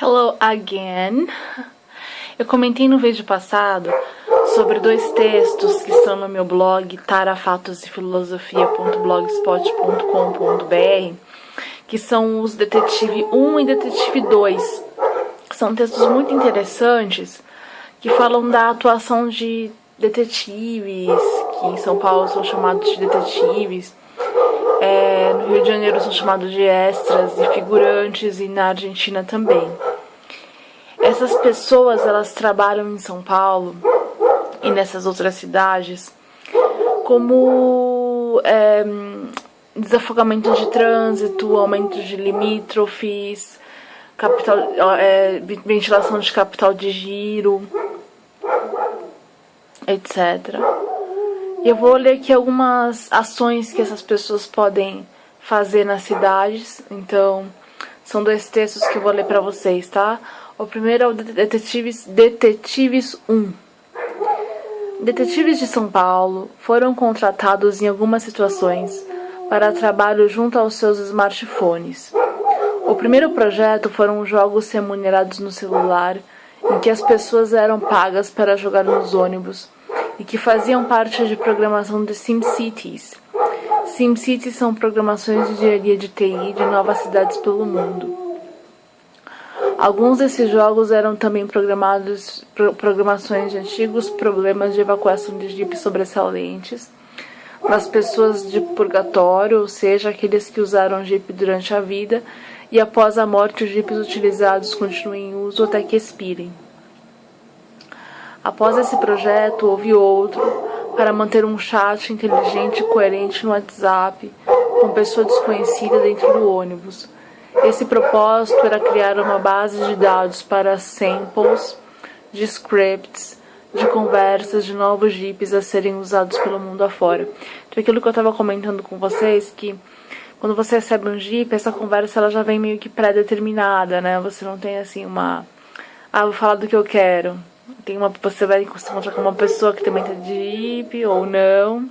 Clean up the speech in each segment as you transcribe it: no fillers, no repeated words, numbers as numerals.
Hello again! Eu comentei no vídeo passado sobre dois textos que estão no meu blog tarafatosefilosofia.blogspot.com.br, que são os Detetive 1 e Detetive 2. São textos muito interessantes que falam da atuação de detetives, que em São Paulo são chamados de detetives, no Rio de Janeiro são chamados de extras e figurantes, e na Argentina também. Essas pessoas, elas trabalham em São Paulo e nessas outras cidades como desafogamento de trânsito, aumento de limítrofes, ventilação de capital de giro, etc. E eu vou ler aqui algumas ações que essas pessoas podem fazer nas cidades. Então, são dois textos que eu vou ler para vocês, tá? O primeiro é o Detetives 1. Detetives de São Paulo foram contratados em algumas situações para trabalho junto aos seus smartphones. O primeiro projeto foram jogos remunerados no celular, em que as pessoas eram pagas para jogar nos ônibus e que faziam parte de programação de SimCities. SimCities são programações de engenharia de TI de novas cidades pelo mundo. Alguns desses jogos eram também programações de antigos problemas de evacuação de jipes sobressalentes das pessoas de purgatório, ou seja, aqueles que usaram jipe durante a vida e após a morte os jipes utilizados continuem em uso até que expirem. Após esse projeto, houve outro para manter um chat inteligente e coerente no WhatsApp com pessoa desconhecida dentro do ônibus. Esse propósito era criar uma base de dados para samples de scripts, de conversas de novos jipes a serem usados pelo mundo afora. Então, aquilo que eu estava comentando com vocês, que quando você recebe um jeep, essa conversa ela já vem meio que pré-determinada, né? Você não tem assim uma... vou falar do que eu quero. Você vai se encontrar com uma pessoa que também tá de jeep ou não.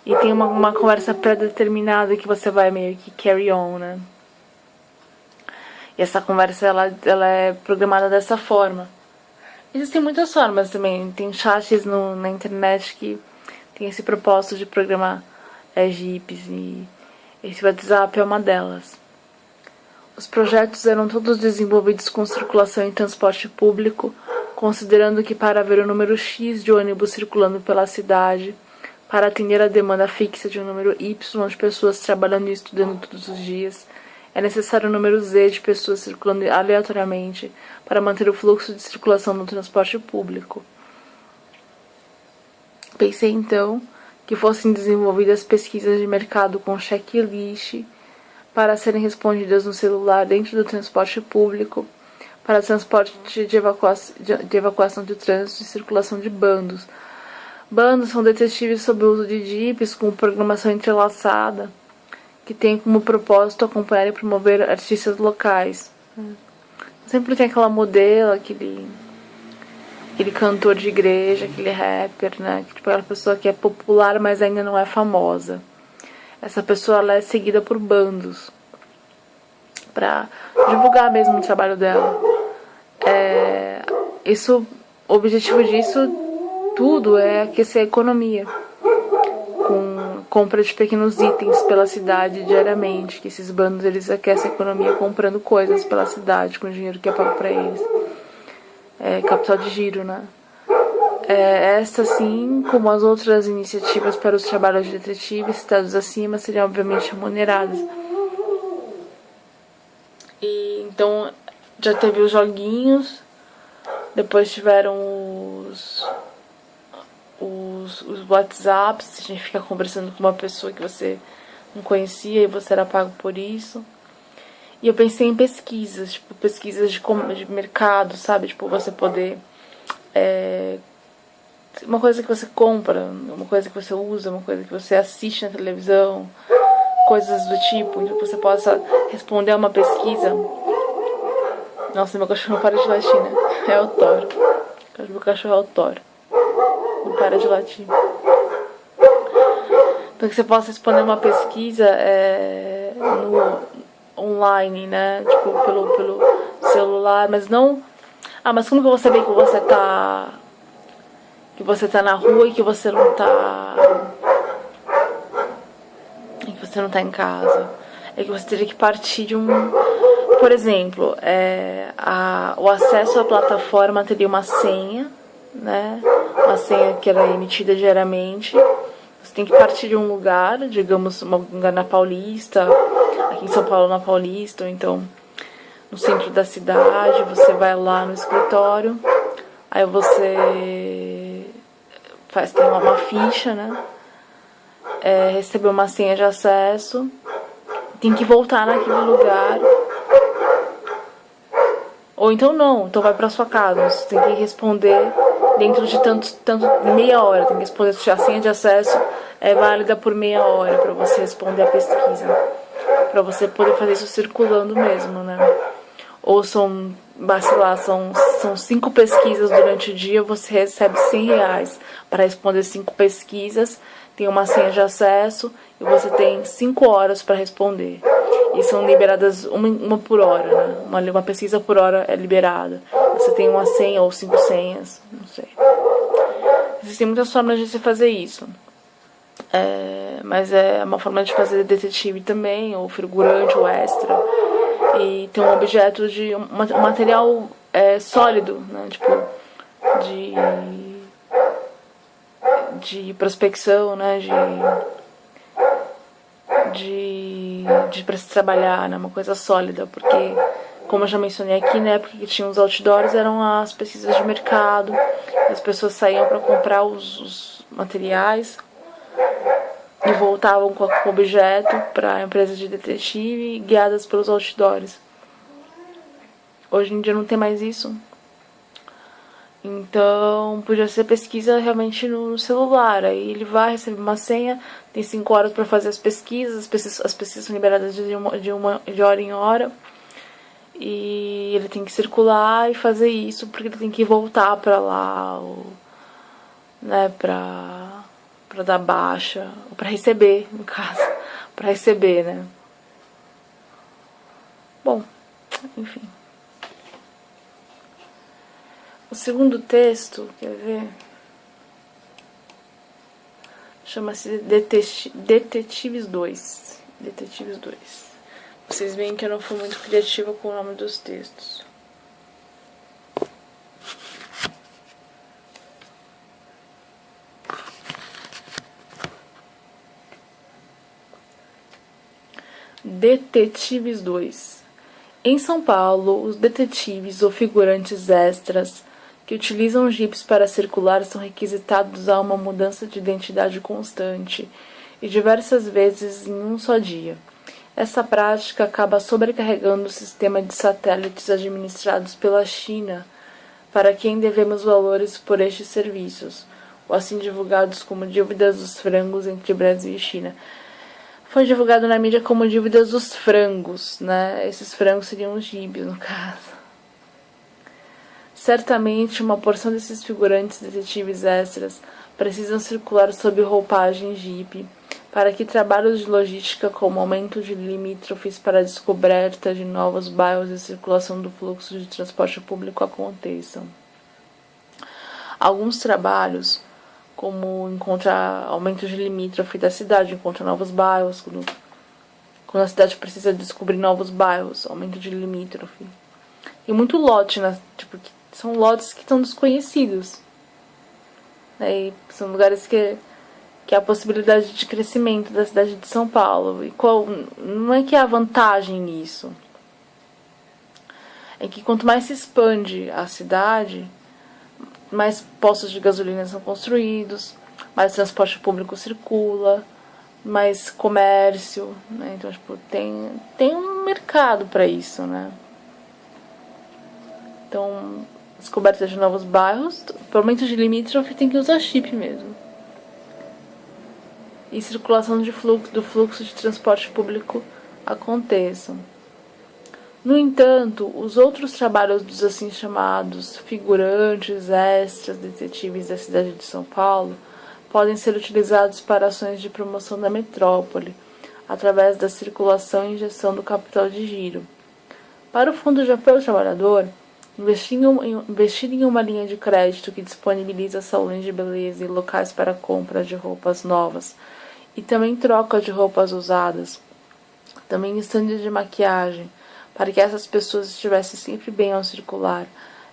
E tem uma conversa pré-determinada que você vai meio que carry on, né? E essa conversa ela é programada dessa forma. Existem muitas formas também. Tem chats na internet que tem esse propósito de programar jeeps, e esse WhatsApp é uma delas. Os projetos eram todos desenvolvidos com circulação em transporte público, considerando que para haver um número X de ônibus circulando pela cidade, para atender a demanda fixa de um número Y de pessoas trabalhando e estudando todos os dias, é necessário um número Z de pessoas circulando aleatoriamente para manter o fluxo de circulação no transporte público. Pensei então que fossem desenvolvidas pesquisas de mercado com checklist para serem respondidas no celular dentro do transporte público, para transporte de evacuação de trânsito e circulação de bandos. Bandos são detetives sob o uso de jipes com programação entrelaçada, que tem como propósito acompanhar e promover artistas locais. Sempre tem aquela modelo, aquele cantor de igreja, aquele rapper, né? Tipo, aquela pessoa que é popular, mas ainda não é famosa. Essa pessoa ela é seguida por bandos para divulgar mesmo o trabalho dela. O objetivo disso tudo é aquecer a economia, com compra de pequenos itens pela cidade diariamente, que esses bandos eles aquecem a economia comprando coisas pela cidade com o dinheiro que é pago para eles. Capital de giro, né? Esta, assim como as outras iniciativas para os trabalhos de detetives citados acima, seriam obviamente remuneradas. E então já teve os joguinhos, depois tiveram os WhatsApps, a gente fica conversando com uma pessoa que você não conhecia e você era pago por isso. E eu pensei em pesquisas, tipo pesquisas de mercado, sabe? Tipo, você poder... uma coisa que você compra, uma coisa que você usa, uma coisa que você assiste na televisão, coisas do tipo, então você possa responder a uma pesquisa. Nossa, meu cachorro não para de latir, né? É o Thor. Meu cachorro é o Thor. Não para de latir. Então que você possa responder uma pesquisa no online, né? Tipo, pelo celular. celular, mas não... Ah, mas como que eu vou saber que você tá na rua e que você não tá... E que você não tá em casa? É que você teria que partir de um... Por exemplo, o acesso à plataforma teria uma senha, né? Uma senha que era emitida diariamente. Você tem que partir de um lugar, digamos, um lugar na Paulista, aqui em São Paulo na Paulista, ou então no centro da cidade. Você vai lá no escritório, aí você tem uma ficha, né? Recebeu uma senha de acesso, tem que voltar naquele lugar. Ou então não, então vai pra sua casa. Você tem que responder dentro de meia hora. Tem que responder se a senha de acesso é válida por meia hora para você responder a pesquisa. Para você poder fazer isso circulando mesmo, né? Ou são 5 pesquisas durante o dia, você recebe R$100 para responder 5 pesquisas. Tem uma senha de acesso e você tem 5 horas para responder. E são liberadas uma por hora, né? Uma pesquisa por hora é liberada. Você tem uma senha ou 5 senhas, não sei. Existem muitas formas de se fazer isso. Mas é uma forma de fazer detetive também, ou figurante, ou extra. E tem um objeto de um material sólido, né? Tipo, de prospecção, né? Para se trabalhar, né? Uma coisa sólida, porque, como eu já mencionei aqui, na época que tinha os outdoors, eram as pesquisas de mercado, as pessoas saíam para comprar os materiais e voltavam com o objeto para a empresa de detetive, guiadas pelos outdoors. Hoje em dia não tem mais isso. Então, podia ser pesquisa realmente no celular. Aí ele vai, recebe uma senha, tem 5 horas para fazer as pesquisas são liberadas de hora em hora. E ele tem que circular e fazer isso, porque ele tem que voltar para lá, né, para dar baixa, ou para receber, no caso, para receber, né. Bom, enfim. O segundo texto, quer ver? Chama-se Detetives 2. Detetives 2. Vocês veem que eu não fui muito criativa com o nome dos textos. Detetives 2. Em São Paulo, os detetives ou figurantes extras que utilizam jipes para circular são requisitados a uma mudança de identidade constante e diversas vezes em um só dia. Essa prática acaba sobrecarregando o sistema de satélites administrados pela China, para quem devemos valores por estes serviços, ou assim divulgados como dívidas dos frangos entre Brasil e China. Foi divulgado na mídia como dívidas dos frangos, né? Esses frangos seriam os jipes, no caso. Certamente, uma porção desses figurantes detetives extras precisam circular sob roupagem jipe, para que trabalhos de logística como aumento de limítrofes para a descoberta de novos bairros e circulação do fluxo de transporte público aconteçam. Alguns trabalhos, como encontrar aumento de limítrofe da cidade, encontrar novos bairros, quando a cidade precisa descobrir novos bairros, aumento de limítrofe. E muito lote, né? Tipo, são lotes que estão desconhecidos. E são lugares que há possibilidade de crescimento da cidade de São Paulo. E não é que há vantagem nisso. É que quanto mais se expande a cidade, mais postos de gasolina são construídos, mais transporte público circula, mais comércio, né? Então, tipo, tem um mercado para isso, né? Então, descoberta de novos bairros, para aumento de limítrofe tem que usar chip mesmo. E circulação do fluxo de transporte público aconteçam. No entanto, os outros trabalhos dos assim chamados figurantes, extras, detetives da cidade de São Paulo podem ser utilizados para ações de promoção da metrópole, através da circulação e injeção do capital de giro. Para o Fundo de Apoio ao Trabalhador, investir em uma linha de crédito que disponibiliza salões de beleza e locais para compra de roupas novas e também troca de roupas usadas, também estandes de maquiagem, para que essas pessoas estivessem sempre bem ao circular.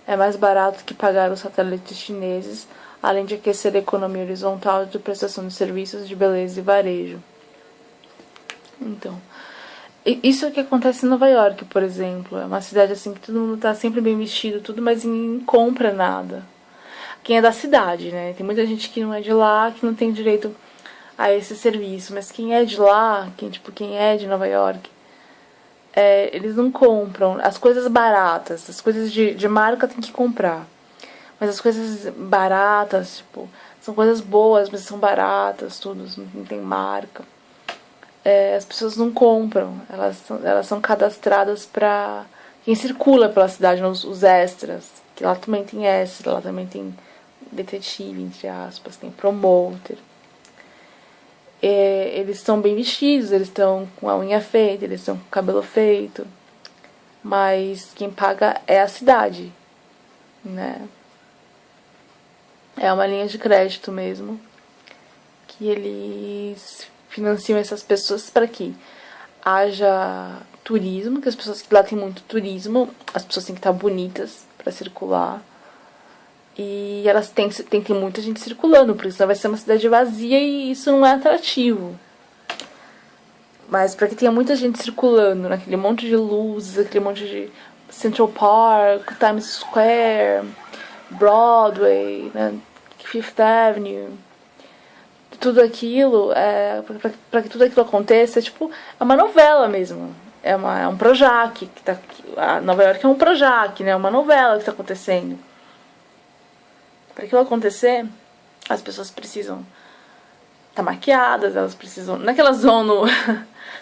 É mais barato que pagar os satélites chineses, além de aquecer a economia horizontal de prestação de serviços de beleza e varejo. Então, isso é o que acontece em Nova York, por exemplo. É uma cidade assim que todo mundo tá sempre bem vestido, tudo, mas ninguém compra nada. Quem é da cidade, né? Tem muita gente que não é de lá, que não tem direito a esse serviço. Mas quem é de lá, quem é de Nova York, eles não compram. As coisas baratas, as coisas de marca tem que comprar. Mas as coisas baratas, são coisas boas, mas são baratas, tudo, não tem marca. As pessoas não compram, elas são cadastradas para quem circula pela cidade, os extras, que lá também tem extra, lá também tem detetive, entre aspas, tem promoter. Eles estão bem vestidos, eles estão com a unha feita, eles estão com o cabelo feito, mas quem paga é a cidade, né? É uma linha de crédito mesmo, que eles financiam essas pessoas para que haja turismo, que as pessoas que lá tem muito turismo, as pessoas têm que estar bonitas para circular. E elas têm que ter muita gente circulando, porque senão vai ser uma cidade vazia e isso não é atrativo. Mas para que tenha muita gente circulando, naquele monte de luzes, aquele monte de Central Park, Times Square, Broadway, né, Fifth Avenue, tudo aquilo, para que tudo aquilo aconteça, é uma novela mesmo. É um Projac, a Nova York é um Projac, né? É uma novela que está acontecendo. Para aquilo acontecer, as pessoas precisam estar maquiadas, elas precisam. Não é que elas vão no. Não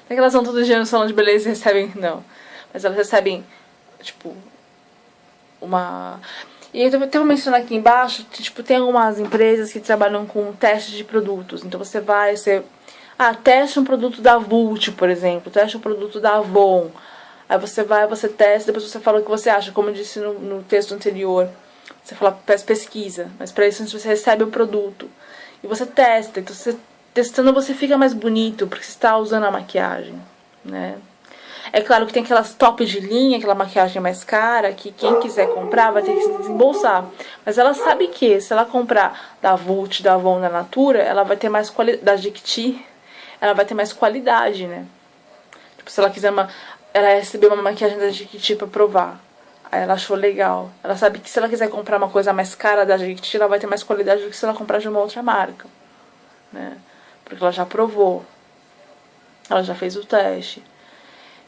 é que elas vão todo dia no salão de beleza e recebem. Não. Mas elas recebem, uma. E eu vou mencionar aqui embaixo que, tem algumas empresas que trabalham com teste de produtos. Então você teste um produto da Vult, por exemplo, teste um produto da Avon. Aí você você testa, depois você fala o que você acha, como eu disse no texto anterior. Você faz pesquisa, mas para isso você recebe o produto. E você testa, então testando você fica mais bonito, porque você está usando a maquiagem, né? É claro que tem aquelas tops de linha, aquela maquiagem mais cara, que quem quiser comprar vai ter que se desembolsar. Mas ela sabe que se ela comprar da Vult, da Avon, da Natura, ela vai ter mais qualidade, da Jequiti, ela vai ter mais qualidade, né? Se ela quiser ela recebeu uma maquiagem da Jequiti pra provar. Aí ela achou legal. Ela sabe que se ela quiser comprar uma coisa mais cara da Jequiti, ela vai ter mais qualidade do que se ela comprar de uma outra marca, né? Porque ela já provou. Ela já fez o teste.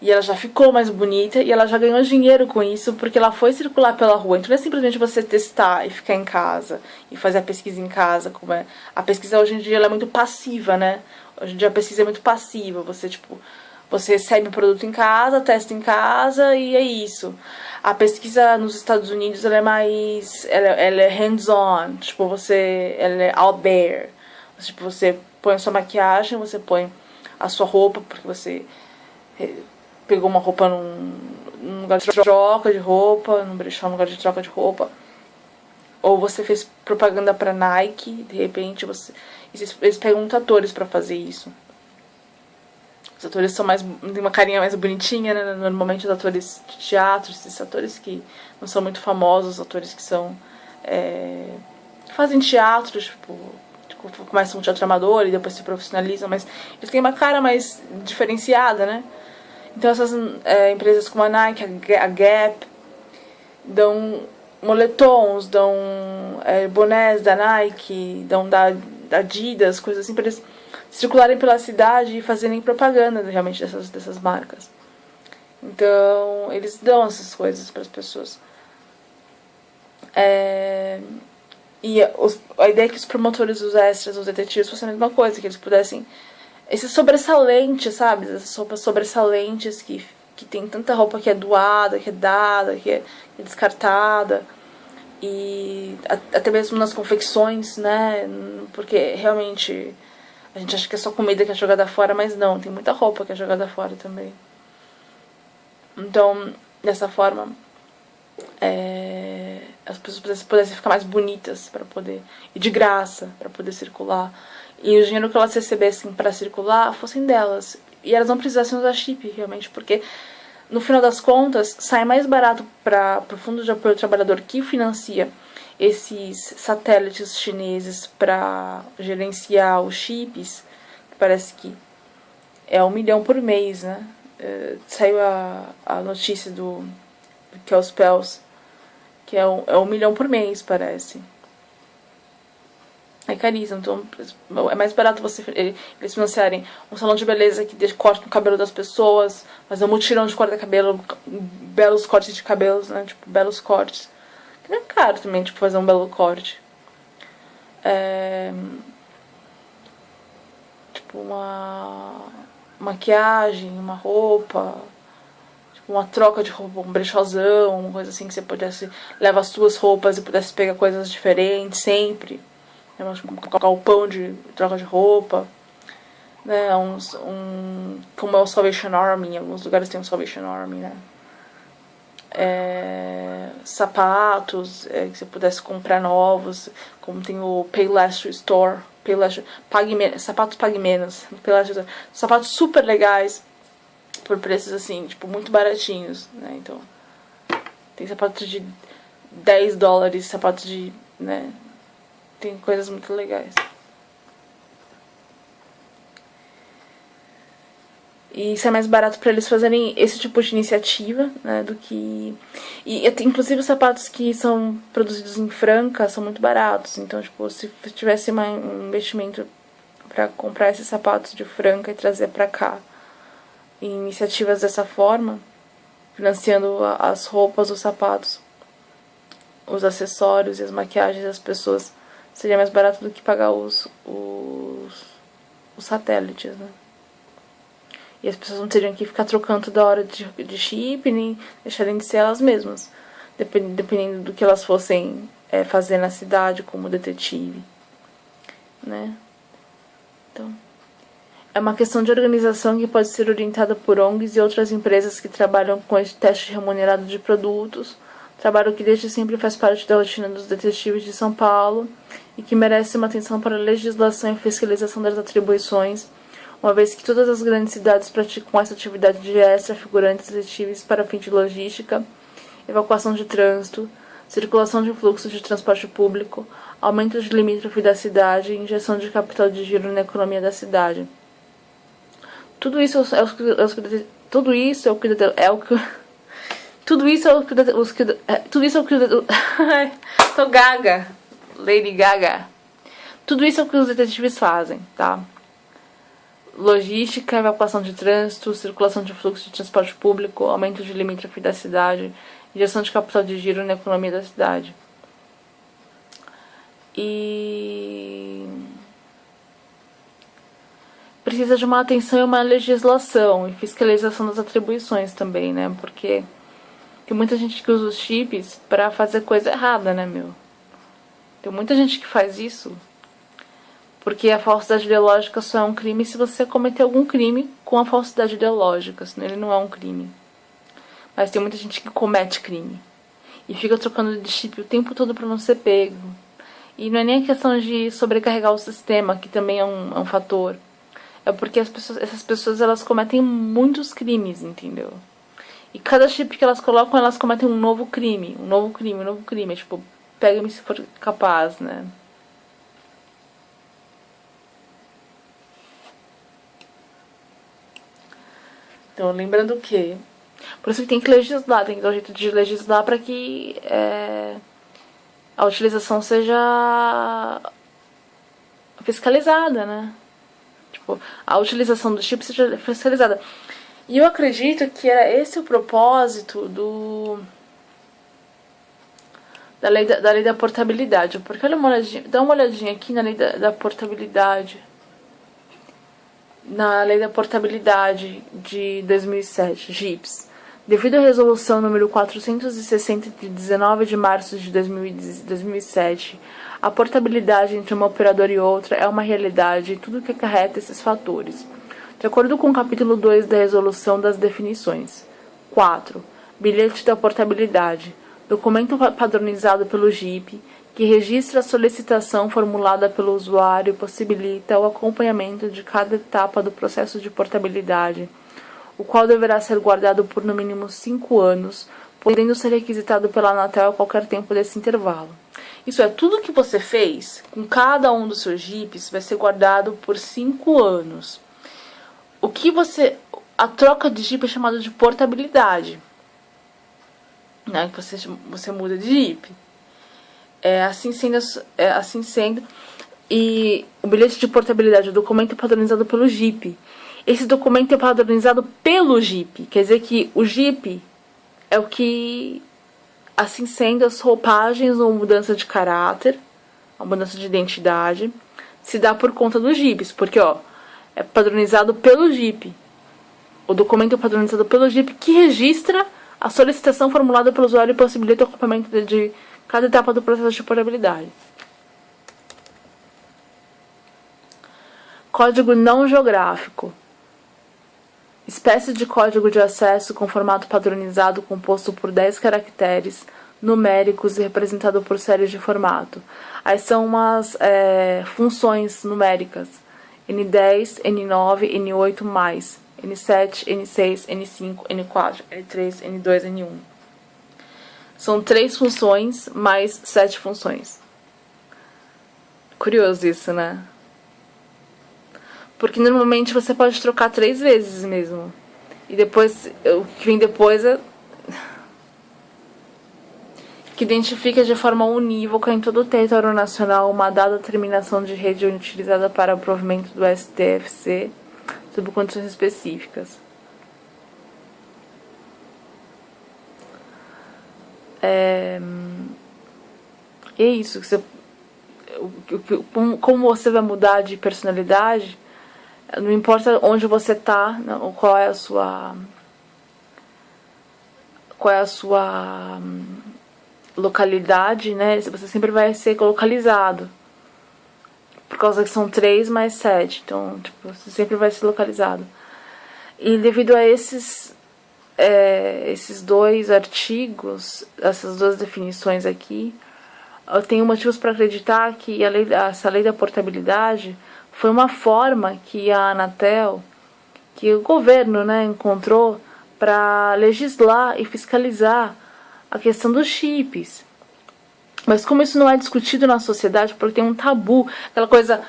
E ela já ficou mais bonita e ela já ganhou dinheiro com isso porque ela foi circular pela rua. Então não é simplesmente você testar e ficar em casa e fazer a pesquisa em casa. Como é. A pesquisa hoje em dia ela é muito passiva, né? Hoje em dia a pesquisa é muito passiva. Você recebe o produto em casa, testa em casa e é isso. A pesquisa nos Estados Unidos ela é mais. Ela é hands-on. Ela é out there. Você põe a sua maquiagem, você põe a sua roupa, porque você pegou uma roupa num lugar de troca de roupa, num brechó, num lugar de troca de roupa. Ou você fez propaganda pra Nike, de repente eles pegam atores pra fazer isso. Os atores têm uma carinha mais bonitinha, né? Normalmente os atores de teatro, esses atores que não são muito famosos, os atores que são fazem teatro, começam um teatro amador e depois se profissionalizam, mas eles têm uma cara mais diferenciada, né? Então essas empresas como a Nike, a Gap, dão moletons, dão bonés da Nike, dão da Adidas, coisas assim, para eles circularem pela cidade e fazerem propaganda realmente dessas marcas. Então eles dão essas coisas para as pessoas. E a ideia é que os promotores, os extras, os detetives fossem a mesma coisa, que eles pudessem. Esses sobressalentes, sabe? Essas roupas sobressalentes que tem tanta roupa que é doada, que é dada, que é descartada. E até mesmo nas confecções, né? Porque realmente a gente acha que é só comida que é jogada fora, mas não, tem muita roupa que é jogada fora também. Então, dessa forma, as pessoas pudessem ficar mais bonitas para poder, e de graça, para poder circular. E o dinheiro que elas recebessem para circular fossem delas. E elas não precisassem usar chip, realmente, porque no final das contas sai mais barato para o Fundo de Apoio ao Trabalhador, que financia esses satélites chineses para gerenciar os chips, que parece que é 1 milhão por mês, né? Saiu a notícia do Kelspels, que é 1 milhão por mês, parece. É caríssimo, então é mais barato eles financiarem um salão de beleza que corta o cabelo das pessoas, fazer um mutirão de corta-cabelo, belos cortes de cabelos, né? Tipo, belos cortes. Que não é caro também, tipo, fazer um belo corte. Tipo, uma maquiagem, uma roupa, tipo, uma troca de roupa, um brechózão, uma coisa assim que você pudesse levar as suas roupas e pudesse pegar coisas diferentes sempre. Um galpão de troca de roupa, né? Como é o Salvation Army, em alguns lugares tem o Salvation Army, né? Sapatos que você pudesse comprar novos, como tem o Payless Store, sapatos pague menos, sapatos super legais por preços assim, tipo, muito baratinhos, né? Então, tem sapatos de $10, sapatos de, né? Tem coisas muito legais. E isso é mais barato para eles fazerem esse tipo de iniciativa, né, do que... E inclusive os sapatos que são produzidos em Franca são muito baratos. Então, tipo, se tivesse um investimento para comprar esses sapatos de Franca e trazer para cá, em iniciativas dessa forma, financiando as roupas, os sapatos, os acessórios e as maquiagens das pessoas, seria mais barato do que pagar os satélites, né? E as pessoas não teriam que ficar trocando toda hora de chip, nem deixarem de ser elas mesmas, dependendo do que elas fossem fazer na cidade como detetive, né? Então, é uma questão de organização que pode ser orientada por ONGs e outras empresas que trabalham com esse teste remunerado de produtos, trabalho que desde sempre faz parte da rotina dos detetives de São Paulo e que merece uma atenção para a legislação e fiscalização das atribuições, uma vez que todas as grandes cidades praticam essa atividade de extra-figurantes detetives para fim de logística, evacuação de trânsito, circulação de fluxos de transporte público, aumento de limítrofe da cidade e injeção de capital de giro na economia da cidade. Tudo isso é o que tô gaga, Lady Gaga. Tudo isso é o que os detetives fazem, tá? Logística, evacuação de trânsito, circulação de fluxo de transporte público, aumento de limítrofe da cidade, injeção de capital de giro na economia da cidade. E precisa de uma atenção e uma legislação e fiscalização das atribuições também, né? Porque tem muita gente que usa os chips pra fazer coisa errada, né, meu? Tem muita gente que faz isso porque a falsidade ideológica só é um crime se você cometer algum crime com a falsidade ideológica, senão ele não é um crime. Mas tem muita gente que comete crime e fica trocando de chip o tempo todo pra não ser pego. E não é nem a questão de sobrecarregar o sistema, que também é um fator. É porque essas pessoas elas cometem muitos crimes, entendeu? E cada chip que elas colocam, elas cometem um novo crime, um novo crime, um novo crime. É tipo, pega-me se for capaz, né? Então, lembrando que... Por isso que tem que legislar, tem que dar um jeito de legislar para que a utilização seja fiscalizada, né? Tipo, a utilização do chip seja fiscalizada. E eu acredito que era esse o propósito da lei da portabilidade. Porque olha dá uma olhadinha aqui na lei da portabilidade. Na lei da portabilidade de 2007, GIPS. Devido à resolução número 460 de 19 de março de 2007, a portabilidade entre uma operadora e outra é uma realidade e tudo que acarreta esses fatores. De acordo com o capítulo 2 da resolução das definições. 4. Bilhete da portabilidade. Documento padronizado pelo Jeep, que registra a solicitação formulada pelo usuário e possibilita o acompanhamento de cada etapa do processo de portabilidade, o qual deverá ser guardado por no mínimo 5 anos, podendo ser requisitado pela Anatel a qualquer tempo desse intervalo. Isso é, tudo que você fez com cada um dos seus Jeeps vai ser guardado por 5 anos. A troca de Jeep é chamada de portabilidade, né? Que você muda de Jeep. Assim sendo, e o bilhete de portabilidade, o documento é padronizado pelo Jeep. Esse documento é padronizado pelo Jeep, quer dizer que o Jeep é o que, assim sendo, as roupagens ou mudança de caráter, a mudança de identidade, se dá por conta dos Jeeps, porque é padronizado pelo Jeep. O documento é padronizado pelo Jeep, que registra a solicitação formulada pelo usuário e possibilita o acompanhamento de cada etapa do processo de portabilidade. Código não geográfico. Espécie de código de acesso com formato padronizado composto por 10 caracteres numéricos e representado por séries de formato. Aí são umas funções numéricas. N10, N9, N8+, N7, N6, N5, N4, N3, N2, N1. São 3 funções mais 7 funções. Curioso isso, né? Porque normalmente você pode trocar 3 vezes mesmo. E depois, o que vem depois é que identifica de forma unívoca em todo o território nacional uma dada terminação de rede utilizada para o provimento do STFC sob condições específicas. É isso, como você vai mudar de personalidade, não importa onde você está, qual é a sua localidade, né? Você sempre vai ser localizado. Por causa que são 3 mais 7. Então, você sempre vai ser localizado. E devido a esses 2 artigos, essas 2 definições aqui, eu tenho motivos para acreditar que essa lei da portabilidade foi uma forma que a Anatel, que o governo, né, encontrou para legislar e fiscalizar a questão dos chips. Mas como isso não é discutido na sociedade, porque tem um tabu, aquela coisa,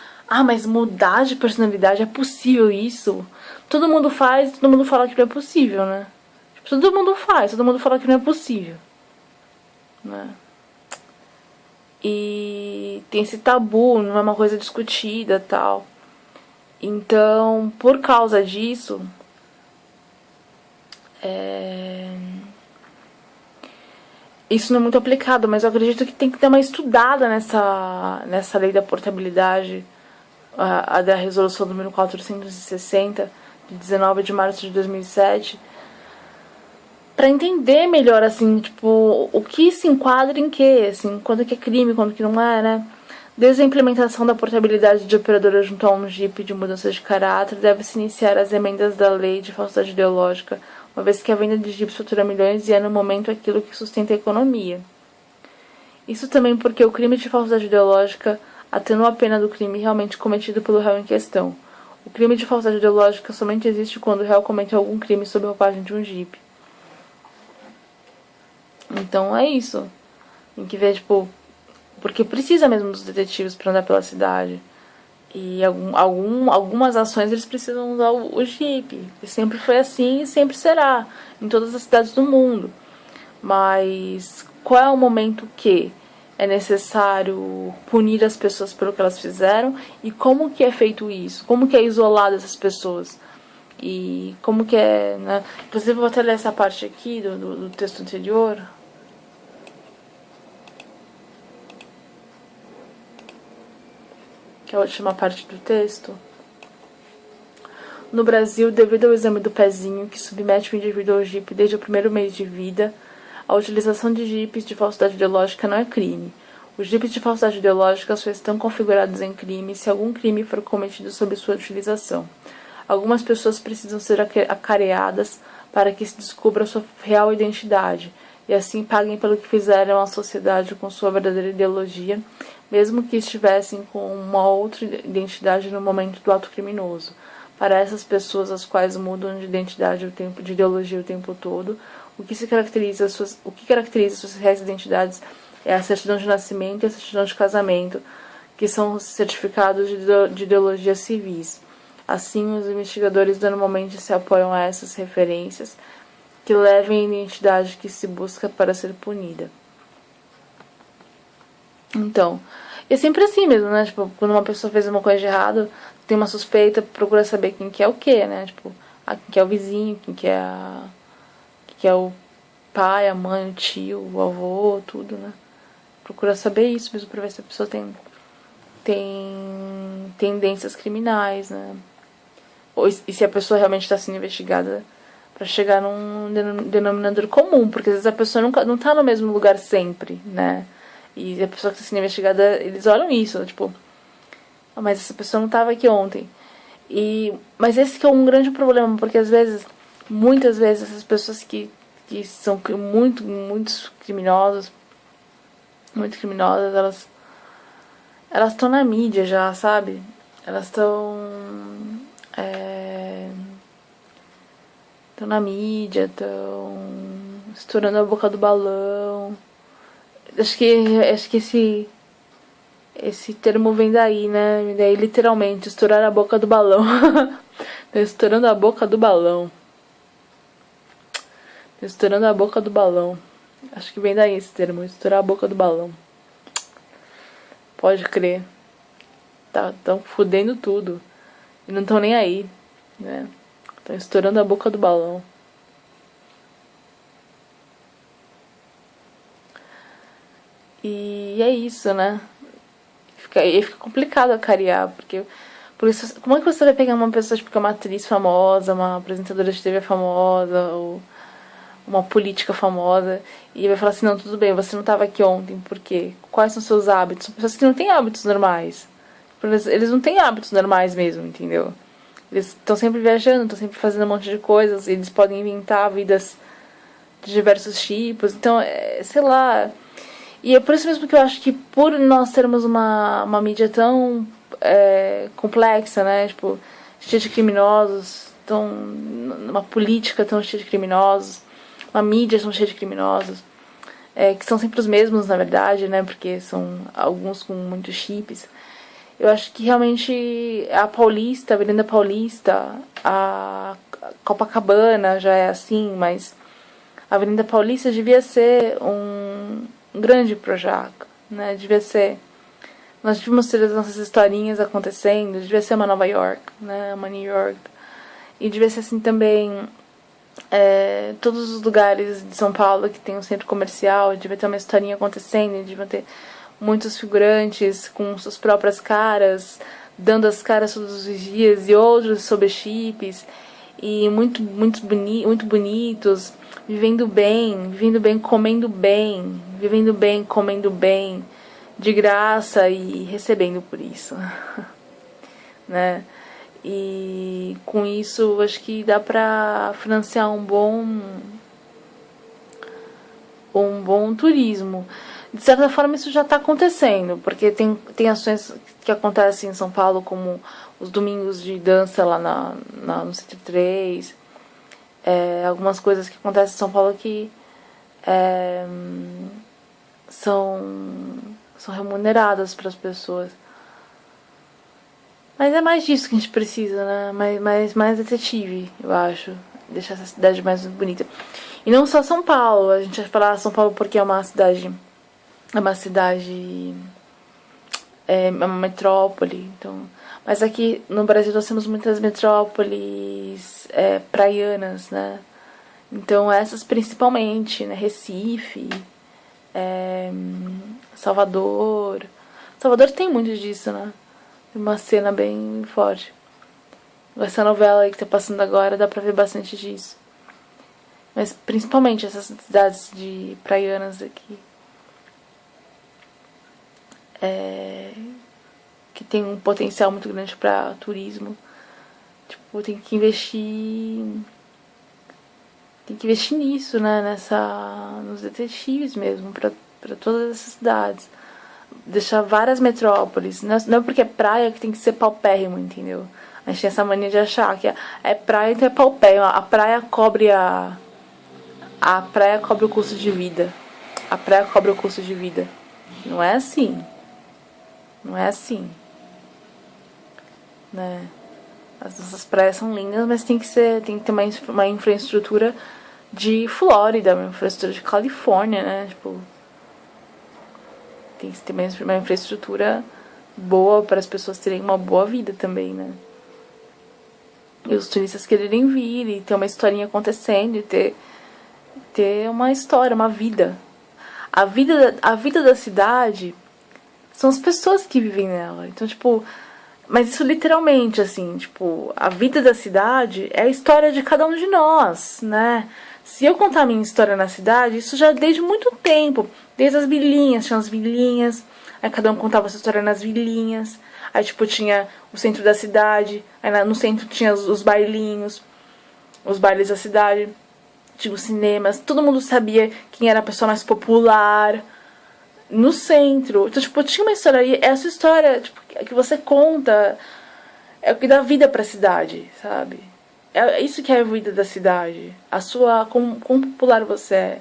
mas mudar de personalidade, é possível isso? Todo mundo faz, todo mundo fala que não é possível, né? Todo mundo faz, todo mundo fala que não é possível, né? E tem esse tabu, não é uma coisa discutida, tal. Então, por causa disso, isso não é muito aplicado, mas eu acredito que tem que dar uma estudada nessa lei da portabilidade, a da resolução número 460, de 19 de março de 2007, para entender melhor, assim, o que se enquadra em quê, assim, quando que é crime, quando que não é, né? Desde a implementação da portabilidade de operadora junto a um Jeep de mudança de caráter, deve-se iniciar as emendas da lei de falsidade ideológica, uma vez que a venda de Jeeps fatura milhões e é no momento aquilo que sustenta a economia. Isso também porque o crime de falsidade ideológica atenua a pena do crime realmente cometido pelo réu em questão. O crime de falsidade ideológica somente existe quando o réu comete algum crime sob a roupagem de um Jeep. Então é isso. Tem que ver, porque precisa mesmo dos detetives para andar pela cidade. E algumas ações eles precisam usar o Jeep. E sempre foi assim e sempre será. Em todas as cidades do mundo. Mas qual é o momento que é necessário punir as pessoas pelo que elas fizeram? E como que é feito isso? Como que é isolado essas pessoas? E como que é, né? Inclusive eu vou até ler essa parte aqui do texto anterior. Que é a última parte do texto. No Brasil, devido ao exame do pezinho, que submete o indivíduo ao Jeep desde o primeiro mês de vida, a utilização de Jeeps de falsidade ideológica não é crime. Os Jeeps de falsidade ideológica só estão configurados em crime se algum crime for cometido sob sua utilização. Algumas pessoas precisam ser acareadas para que se descubra sua real identidade, e assim paguem pelo que fizeram à sociedade com sua verdadeira ideologia, mesmo que estivessem com uma outra identidade no momento do ato criminoso. Para essas pessoas, as quais mudam de identidade de ideologia o tempo todo, o que caracteriza suas reais identidades é a certidão de nascimento e a certidão de casamento, que são certificados de ideologias civis. Assim, os investigadores normalmente se apoiam a essas referências que levem a identidade que se busca para ser punida. Então, é sempre assim mesmo, né? Tipo, quando uma pessoa fez uma coisa de errado, tem uma suspeita, procura saber quem que é o quê, né? Tipo, quem que é o vizinho, quem que é o pai, a mãe, o tio, o avô, tudo, né? Procura saber isso mesmo pra ver se a pessoa tem tendências criminais, né? E se a pessoa realmente está sendo investigada para chegar num denominador comum, porque às vezes a pessoa não tá no mesmo lugar sempre, né? E a pessoa que está sendo investigada, eles olham isso, tipo, mas essa pessoa não estava aqui ontem. Mas esse que é um grande problema, porque às vezes, muitas vezes, essas pessoas que são muito criminosas, elas estão na mídia já, sabe? Elas estão na mídia, estão estourando a boca do balão. Acho que esse termo vem daí, né? Vem daí literalmente, estourar a boca do balão. Tá estourando a boca do balão. Tá estourando a boca do balão. Acho que vem daí esse termo, estourar a boca do balão. Pode crer. Tão fudendo tudo. E não estão nem aí, né? Estão estourando a boca do balão. E é isso, né? Fica complicado acarear, porque por isso, como é que você vai pegar uma pessoa tipo, que é uma atriz famosa, uma apresentadora de TV famosa, ou uma política famosa, e vai falar assim, não, tudo bem, você não estava aqui ontem, por quê? Quais são seus hábitos? São pessoas que não têm hábitos normais. Eles não têm hábitos normais mesmo, entendeu? Eles estão sempre viajando, estão sempre fazendo um monte de coisas, eles podem inventar vidas de diversos tipos, então, sei lá. E é por isso mesmo que eu acho que por nós termos uma mídia tão complexa, né, tipo, cheia de criminosos, uma política tão cheia de criminosos, uma mídia tão cheia de criminosos, que são sempre os mesmos, na verdade, né, porque são alguns com muitos chips. Eu acho que realmente a Paulista, a Avenida Paulista, a Copacabana já é assim, mas a Avenida Paulista devia ser um grande Projac, né? Devia ser. Nós devíamos ter as nossas historinhas acontecendo, devia ser uma Nova York, né? Uma New York. E devia ser assim também. Todos os lugares de São Paulo que tem um centro comercial, devia ter uma historinha acontecendo, devia ter muitos figurantes com suas próprias caras, dando as caras todos os dias, e outros sob chips, e muito bonitos, vivendo bem, comendo bem, vivendo bem, comendo bem, de graça e recebendo por isso, né? E com isso acho que dá pra financiar um bom turismo. De certa forma isso já está acontecendo, porque tem ações que acontecem em São Paulo, como os domingos de dança lá no Centro 3, algumas coisas que acontecem em São Paulo que são remuneradas para as pessoas. Mas é mais disso que a gente precisa, né? Mais detetive, eu acho. Deixar essa cidade mais bonita. E não só São Paulo, a gente vai falar São Paulo porque é uma cidade, é uma metrópole, então. Mas aqui no Brasil nós temos muitas metrópoles praianas, né? Então essas principalmente, né? Recife, Salvador. Salvador tem muito disso, né? Tem uma cena bem forte. Essa novela aí que tá passando agora dá pra ver bastante disso. Mas principalmente essas cidades de praianas aqui. Que tem um potencial muito grande para turismo. Tipo, tem que investir Tem que investir nisso, né? Nos detetives mesmo, pra todas essas cidades. Deixar várias metrópoles. Não é porque é praia que tem que ser paupérrimo, entendeu? A gente tem essa mania de achar que é praia, então é paupérrimo. A praia cobre o custo de vida. A praia cobre o custo de vida. Não é assim. Não é assim. Né? As nossas praias são lindas, mas tem que ter uma infraestrutura de Flórida, uma infraestrutura de Califórnia, né? Tipo, tem que ter uma infraestrutura boa para as pessoas terem uma boa vida também, né? E os turistas quererem vir e ter uma historinha acontecendo e ter uma história, uma vida. A vida da cidade são as pessoas que vivem nela. Então, tipo, mas isso literalmente, assim, tipo, a vida da cidade é a história de cada um de nós, né? Se eu contar a minha história na cidade, isso já desde muito tempo. Desde as vilinhas, tinha as vilinhas, aí cada um contava sua história nas vilinhas. Aí, tipo, tinha o centro da cidade, aí no centro tinha os bailinhos, os bailes da cidade, tinha os cinemas, todo mundo sabia quem era a pessoa mais popular no centro. Então, tipo, tinha uma história aí, é a sua história, tipo, que você conta, é o que dá vida pra cidade, sabe? É isso que é a vida da cidade, como popular você é.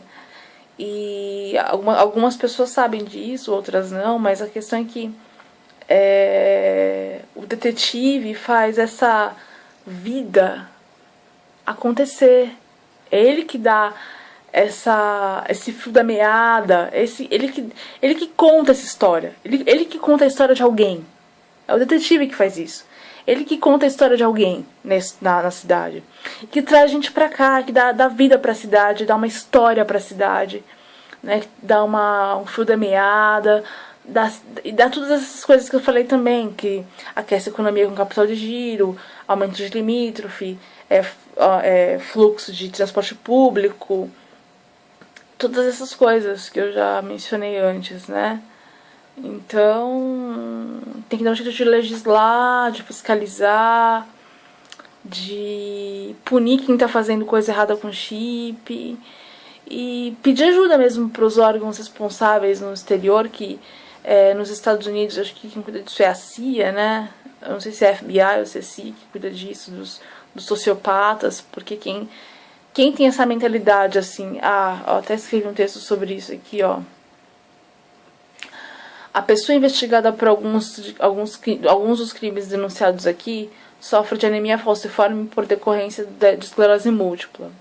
E algumas pessoas sabem disso, outras não, mas a questão é que o detetive faz essa vida acontecer. É ele que dá esse fio da meada, ele que conta essa história. Ele que conta a história de alguém. É o detetive que faz isso. Ele que conta a história de alguém na cidade. Que traz gente pra cá, que dá vida pra cidade, dá uma história pra cidade, né? Dá um fio da meada, dá todas essas coisas que eu falei também, que aquece a economia com capital de giro, aumento de limítrofe, fluxo de transporte público, todas essas coisas que eu já mencionei antes, né? Então, tem que dar um jeito de legislar, de fiscalizar, de punir quem tá fazendo coisa errada com chip e pedir ajuda mesmo para os órgãos responsáveis no exterior, que nos Estados Unidos, acho que quem cuida disso é a CIA, né? Eu não sei se é a FBI ou se é a CIA que cuida disso, dos sociopatas, porque quem tem essa mentalidade assim, eu até escrevi um texto sobre isso aqui, ó. A pessoa investigada por alguns dos crimes denunciados aqui sofre de anemia falciforme por decorrência de esclerose múltipla.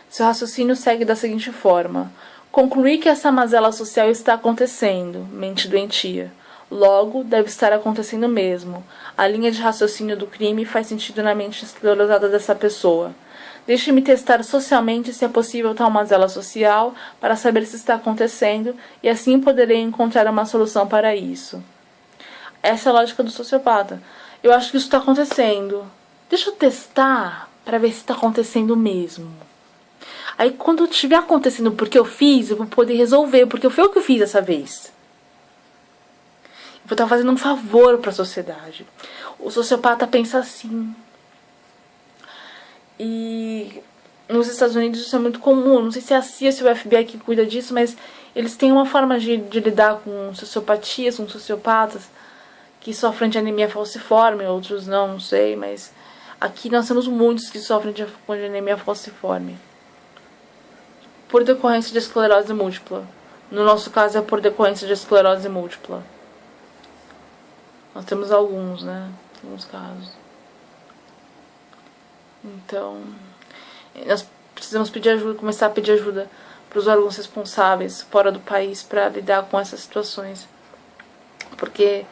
Seu raciocínio segue da seguinte forma: concluir que essa mazela social está acontecendo, mente doentia. Logo, deve estar acontecendo mesmo. A linha de raciocínio do crime faz sentido na mente esclerosada dessa pessoa. Deixe-me testar socialmente se é possível tal mazela social para saber se está acontecendo e assim poderei encontrar uma solução para isso. Essa é a lógica do sociopata. Eu acho que isso está acontecendo. Deixa eu testar para ver se está acontecendo mesmo. Aí quando estiver acontecendo porque eu fiz, eu vou poder resolver, porque foi o que eu fiz dessa vez. Eu vou estar fazendo um favor para a sociedade. O sociopata pensa assim. E nos Estados Unidos isso é muito comum. Não sei se é a CIA, se é o FBI que cuida disso, mas eles têm uma forma de lidar com sociopatias, com sociopatas que sofrem de anemia falciforme, outros não sei, mas aqui nós temos muitos que sofrem de anemia falciforme por decorrência de esclerose múltipla. No nosso caso é por decorrência de esclerose múltipla. Nós temos alguns, né? Alguns casos. Então, nós precisamos pedir ajuda, começar a pedir ajuda para os órgãos responsáveis fora do país para lidar com essas situações. Porque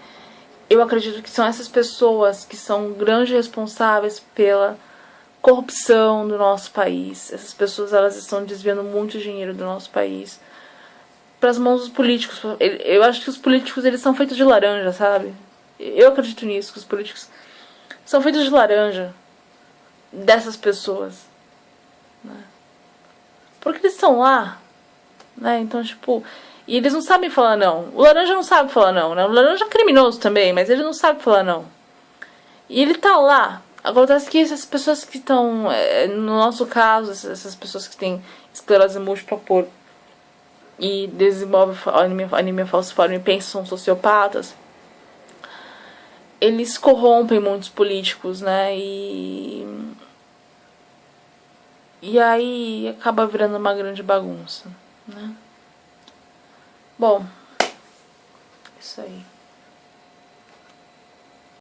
eu acredito que são essas pessoas que são grandes responsáveis pela corrupção do nosso país. Essas pessoas, elas estão desviando muito dinheiro do nosso país para as mãos dos políticos. Eu acho que os políticos, eles são feitos de laranja, sabe? Eu acredito nisso, que os políticos são feitos de laranja dessas pessoas, né? Porque eles estão lá, né? Então, tipo, e eles não sabem falar não. O laranja não sabe falar não, né? O laranja é criminoso também, mas ele não sabe falar não. E ele tá lá, Acontece que essas pessoas que estão, no nosso caso, essas pessoas que têm esclerose múltipla e desenvolvem anemia falciforme e pensam sociopatas, eles corrompem muitos políticos, né? E aí acaba virando uma grande bagunça, né? Bom, isso aí.